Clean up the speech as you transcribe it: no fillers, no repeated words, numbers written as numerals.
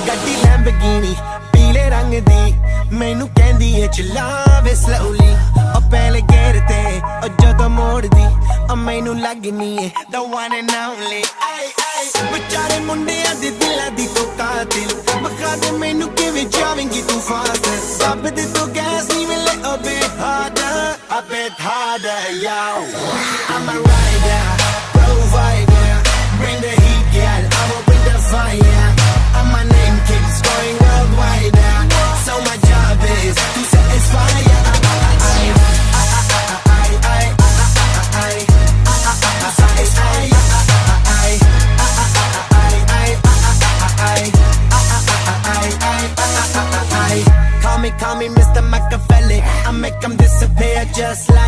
ਗੱਡੀ ਲੈਂਬਰਗਿਨੀ ਪੀਲੇ ਰੰਗ ਦੀ ਮੈਨੂੰ ਕਹਿੰਦੀ ਏ ਚਲਾਵੇ slowly ਉਹ ਪਹਿਲੇ ਗੇਰ ਤੇ ਉਹ ਜਦੋਂ ਮੋੜਦੀ ਉਹ ਮੈਨੂੰ ਲੱਗਨੀ ਏ the one and only ਵਿਚਾਰੇ ਮੁੰਡਿਆਂ ਦੇ ਦਿਲਾਂ ਦੀ ਤੂੰ ਕਾਤਿਲ ਮਖਾ ਦੇ ਮੈਨੂੰ ਕਿਵੇਂ ਜਾਵੇਂਗੀ ਤੂੰ ਫਾਸਟ ਰੱਬ ਦੇ ਤੂੰ ਗੈਸ ਨਹੀਂ ਮਿਲੇ a bit harder yo I'm a rider provider bring the heat girl I will bring the fire and my name keeps going worldwide so my job is to satisfy Call me Mr. Machiavelli I make them disappear just like